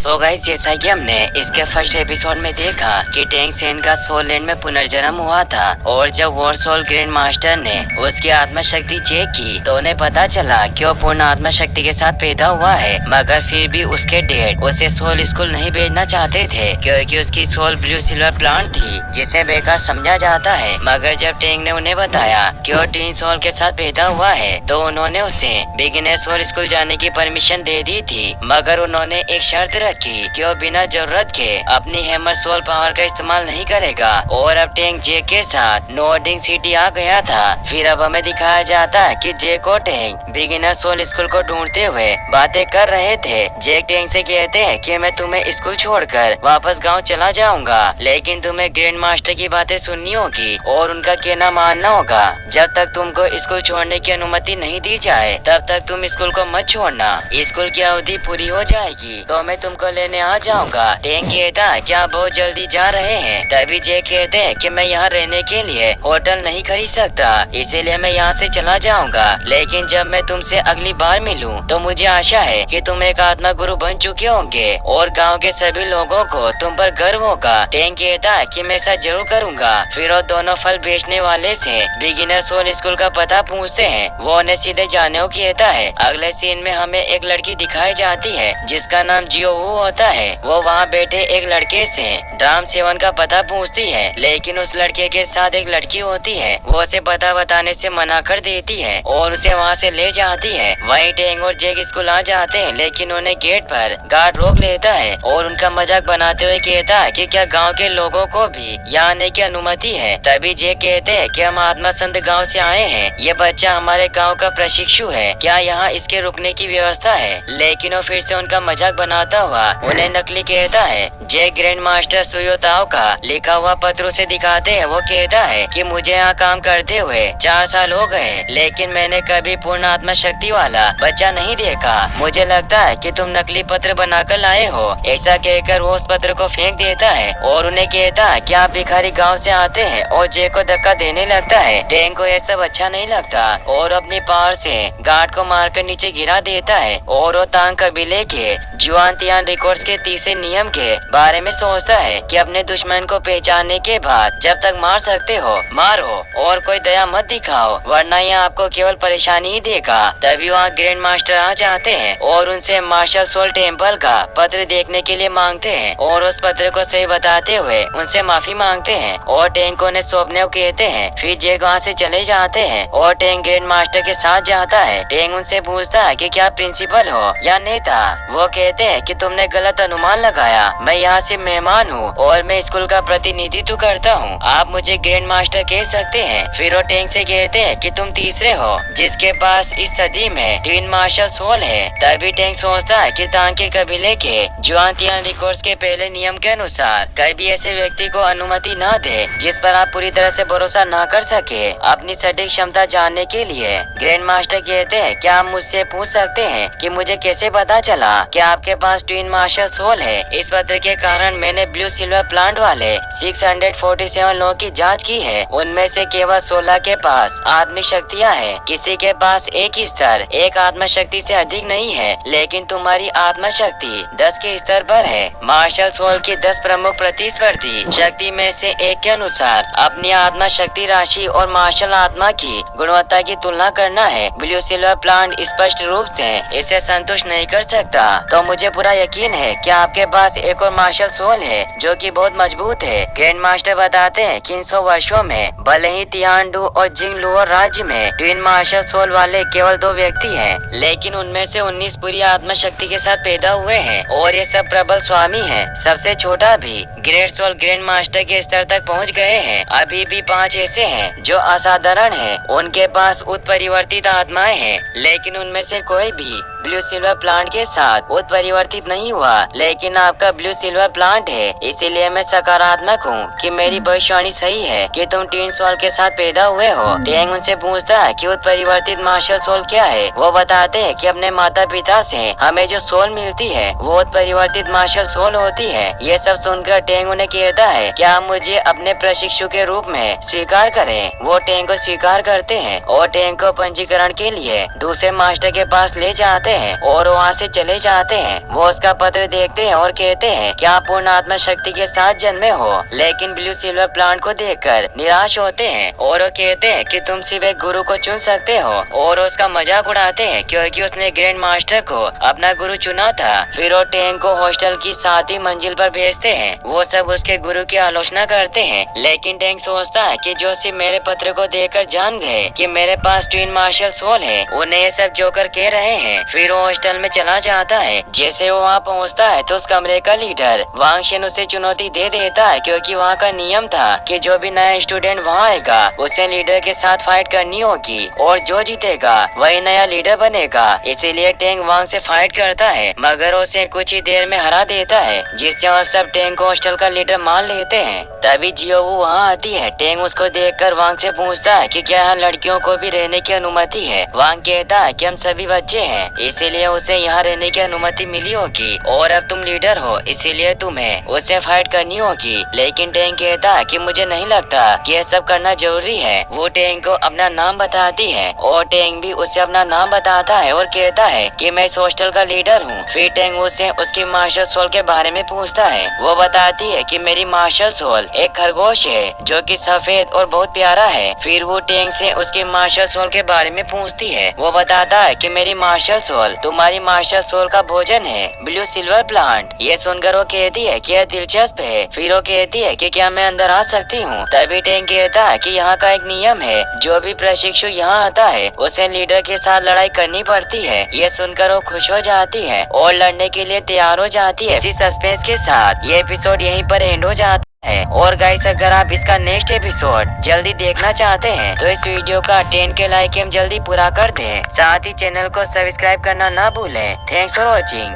So guys, जैसा कि हमने इसके फर्स्ट एपिसोड में देखा कि टैंक सेन का सोल लैंड में पुनर्जन्म हुआ था और जब वॉर सोल ग्रैंड मास्टर ने उसकी आत्मा शक्ति चेक की तो उन्हें पता चला कि वो पूर्ण आत्मा शक्ति के साथ पैदा हुआ है, मगर फिर भी उसके डैड उसे सोल स्कूल नहीं भेजना चाहते थे क्योंकि उसकी सोल ब्लू सिल्वर प्लांट थी जिसे बेकार समझा जाता है। मगर जब टैंक ने उन्हें बताया कि वो टीन सोल के साथ पैदा हुआ है तो उन्होंने उसे बिगिनर सोल स्कूल जाने की परमिशन दे दी थी, मगर उन्होंने एक शर्त रखी कि वो बिना जरूरत के अपनी हैमर सोल पावर का इस्तेमाल नहीं करेगा। और अब टैंक जे के साथ नॉर्डिंग सिटी आ गया था। फिर अब हमें दिखाया जाता है कि जैक और टैंक बिगिनर सोल स्कूल को ढूंढते हुए बातें कर रहे थे। जैक टैंक से कहते हैं कि मैं तुम्हें स्कूल छोड़कर वापस गांव चला जाऊंगा, लेकिन तुम्हें ग्रैंड मास्टर की बातें सुननी होगी और उनका कहना मानना होगा। जब तक तुमको स्कूल छोड़ने की अनुमति नहीं दी जाए तब तक तुम स्कूल को मत छोड़ना। स्कूल की अवधि पूरी हो जाएगी तो मैं तुमको लेने आ जाऊंगा। टैंक कहता है क्या बहुत जल्दी जा रहे हैं? तभी जैक कहते हैं कि मैं यहाँ रहने के लिए होटल नहीं खरीद सकता, इसीलिए मैं यहाँ से चला जाऊंगा। लेकिन जब मैं तुमसे अगली बार मिलूं तो मुझे आशा है कि तुम एक आत्मा गुरु बन चुके होंगे और गांव के सभी लोगों को तुम पर गर्व होगा। टैंक कहता है कि मैं ऐसा जरूर करूंगा। फिर वो दोनों फल बेचने वाले से बिगिनर सोल स्कूल का पता पूछते हैं। वो उन्हें सीधे जाने को कहता है। अगले सीन में हमें एक लड़की दिखाई जाती है जिसका नाम जियो वू होता है। वो वहाँ बैठे एक लड़के से ड्राम सेवन का पता पूछती है, लेकिन उस लड़के के साथ एक लड़की होती है। वो उसे पता बताने से मना कर देती है और उसे वहाँ से ले जाती है। वहीं टैंक और जैक स्कूल आ जाते हैं, लेकिन उन्हें गेट पर गार्ड रोक लेता है और उनका मजाक बनाते हुए कहता है कि क्या गांव के लोगों को भी यहाँ आने की अनुमति है। तभी जैक कहते हैं कि हम आत्मा संत गाँव से आए हैं, ये बच्चा हमारे गाँव का प्रशिक्षु है, क्या यहाँ इसके रुकने की व्यवस्था है? लेकिन वो फिर से उनका मजाक बनाता हुआ उन्हें नकली कहता है। जैक ग्रैंड मास्टर सुयोताओ का लिखा हुआ पत्र उसे दिखाते हैं। वो कहता है कि मुझे यहाँ काम करते हुए 4 साल हो गए, लेकिन मैंने कभी पूर्ण आत्मा शक्ति वाला बच्चा नहीं देखा। मुझे लगता है कि तुम नकली पत्र बनाकर लाए हो। ऐसा कहकर वो उस पत्र को फेंक देता है और उन्हें कहता है कि आप भिखारी गाँव से आते हैं, और जैक को धक्का देने लगता है। टैंक को यह सब अच्छा नहीं लगता और अपनी पावर से गार्ड को मारकर नीचे गिरा देता है और वो तांग कबीले के जुआनतियान रिकॉर्ड्स के तीसरे नियम के बारे में सोचता है कि अपने दुश्मन को पहचानने के बाद जब तक मार सकते हो मारो और कोई दया मत दिखाओ, वरना यह आपको केवल परेशानी ही देगा। तभी वहाँ ग्रैंड मास्टर आ जाते हैं और उनसे मार्शल सोल टेम्पल का पत्र देखने के लिए मांगते हैं और उस पत्र को सही बताते हुए उनसे माफी मांगते हैं और टैंक उन्हें सौंपने को कहते हैं। फिर जैक वहाँ से चले जाते हैं और टैंक ग्रैंड मास्टर के साथ जाता है। टैंक उनसे पूछता है कि क्या प्रिंसिपल हो या नेता? वो कहते हैं कि तुमने गलत अनुमान लगाया, मैं यहाँ से मेहमान हूँ और मैं स्कूल का प्रतिनिधित्व करता हूँ, आप मुझे ग्रैंड मास्टर कह सकते हैं। फिर वो टैंक से कहते हैं कि तुम तीसरे हो जिसके पास इस सदी में ट्विन मार्शल सोल है। तभी टैंक सोचता है कि तांग के कबीले के जुआनतियान रिकॉर्ड्स के पहले नियम के अनुसार कभी ऐसे व्यक्ति को अनुमति न दे जिस पर आप पूरी तरह से भरोसा न कर सके अपनी सटीक क्षमता जानने के लिए। ग्रैंड मास्टर कहते हैं क्या आप मुझसे पूछ सकते हैं कि मुझे कैसे पता चला कि आपके पास ट्विन मार्शल सोल है? इस पत्र के कारण मैंने ब्लू सिल्वर प्लांट वाले 647 लोगों की जांच की है, उनमें से केवल 16 के पास आत्मिक शक्तियाँ हैं। किसी के पास एक स्तर एक आत्मा शक्ति से अधिक नहीं है, लेकिन तुम्हारी आत्मा शक्ति 10 के स्तर पर है। मार्शल सोल की 10 प्रमुख प्रतिस्पर्धी शक्ति में से एक के अनुसार अपनी आत्मा शक्ति राशि और मार्शल आत्मा की गुणवत्ता की तुलना करना है। ब्लू सिल्वर प्लांट स्पष्ट रूप से इसे संतुष्ट नहीं कर सकता, तो मुझे पूरा यकीन है कि आपके पास एक और मार्शल सोल है जो कि बहुत मजबूत है। ग्रैंड मास्टर बताते हैं कि इन 100 वर्षों में भले ही तियानडू और जिंगलुओ राज्य में ट्विन मार्शल सोल वाले केवल 2 व्यक्ति हैं, लेकिन उनमें से 19 पूरी आत्मा शक्ति के साथ पैदा हुए हैं और ये सब प्रबल स्वामी हैं। सबसे छोटा भी ग्रेट सोल ग्रैंड मास्टर के स्तर तक पहुंच गए हैं। अभी भी 5 ऐसे हैं जो असाधारण हैं, उनके पास उत्परिवर्तित आत्माएं हैं, लेकिन उनमें से कोई भी ब्लू सिल्वर प्लांट के साथ उत्परिवर्तित नहीं हुआ। लेकिन आपका ब्लू सिल्वर प्लांट है, इसीलिए मैं सकारात्मक हूँ कि मेरी भविष्यवाणी सही है कि तुम ट्विन सोल के साथ पैदा हुए हो। टैंक उनसे पूछता है कि उत्परिवर्तित मार्शल सोल क्या है। वो बताते हैं कि अपने माता पिता से हमें जो सोल मिलती है वो उत्परिवर्तित मार्शल सोल होती है। ये सब सुनकर टैंक उन्हें कहता है क्या आप मुझे अपने प्रशिक्षु के रूप में स्वीकार करें। वो टैंक को स्वीकार करते हैं और टैंक को पंजीकरण के लिए दूसरे मास्टर के पास ले जाते हैं और वहाँ से चले जाते हैं। वो उसका पत्र देखते हैं और कहते हैं कि आप पूर्ण आत्मा शक्ति के साथ जन्मे हो, लेकिन ब्लू सिल्वर प्लांट को देखकर निराश होते हैं और वो कहते हैं कि तुम सिर्फ एक गुरु को चुन सकते हो और उसका मजाक उड़ाते हैं क्योंकि उसने ग्रैंड मास्टर को अपना गुरु चुना था। फिर वो टेंग को हॉस्टल की 7वीं मंजिल पर भेजते हैं। वो सब उसके गुरु की आलोचना करते हैं, लेकिन टेंग सोचता है कि जो सिर्फ मेरे पत्र को देखकर जान गए कि मेरे पास ट्विन मार्शल सोल है, उन्हें ये सब जोकर कह रहे हैं। फिर वो हॉस्टल में चला जाता है। जैसे वो वहाँ पहुँचता है तो उस कमरे का लीडर वांग शेन उसे चुनौती दे देता है क्योंकि वहाँ का नियम था कि जो भी नया स्टूडेंट वहाँ आएगा उसे लीडर के साथ फाइट करनी होगी और जो जीतेगा वही नया लीडर बनेगा। इसीलिए टेंग वांग से फाइट करता है, मगर उसे कुछ ही देर में हरा देता है, जिससे वह सब टेंग को हॉस्टल का लीडर मान लेते हैं। तभी जियोवू वहाँ आती है। टेंग उसको देखकर वांग से पूछता है कि क्या यहाँ लड़कियों को भी रहने की अनुमति है। वांग कहता है कि हम सभी बच्चे हैं, इसीलिए उसे यहाँ रहने की अनुमति मिली होगी और अब तुम लीडर हो, इसीलिए तुम्हें उससे फाइट करनी होगी। लेकिन टेंग कहता है कि मुझे नहीं लगता कि ये सब करना जरूरी है। वो टेंग को अपना नाम बताती है और टेंग भी उसे अपना नाम बताता है और कहता है कि मैं इस हॉस्टल का लीडर हूँ। फिर टेंग उससे उसकी मार्शल सोल के बारे में पूछता है। वो बताती है कि मेरी मार्शल सोल एक खरगोश है जो कि सफेद और बहुत प्यारा है। फिर वो टेंग से उसकी मार्शल सोल के बारे में पूछती है। वो बताता है कि मेरी मार्शल सोल तुम्हारी मार्शल सोल का भोजन है, ब्लू सिल्वर प्लांट। ये सुनकर वो कहती है कि यह दिलचस्प है। फिर वो कहती है कि क्या मैं अंदर आ सकती हूँ। तभी टेंग कहता है कि यहाँ का एक नियम है, जो भी प्रशिक्षु यहाँ आता है उसे लीडर के साथ लड़ाई करनी पड़ती है। ये सुनकर वो खुश हो जाती है और लड़ने के लिए तैयार हो जाती है। इसी सस्पेंस के साथ ये एपिसोड यहीं पर एंड हो जाता है। और गाइस, अगर आप इसका नेक्स्ट एपिसोड जल्दी देखना चाहते हैं तो इस वीडियो का 10 के लाइक हम जल्दी पूरा कर दें। साथ ही चैनल को सब्सक्राइब करना ना भूलें। Thanks for watching.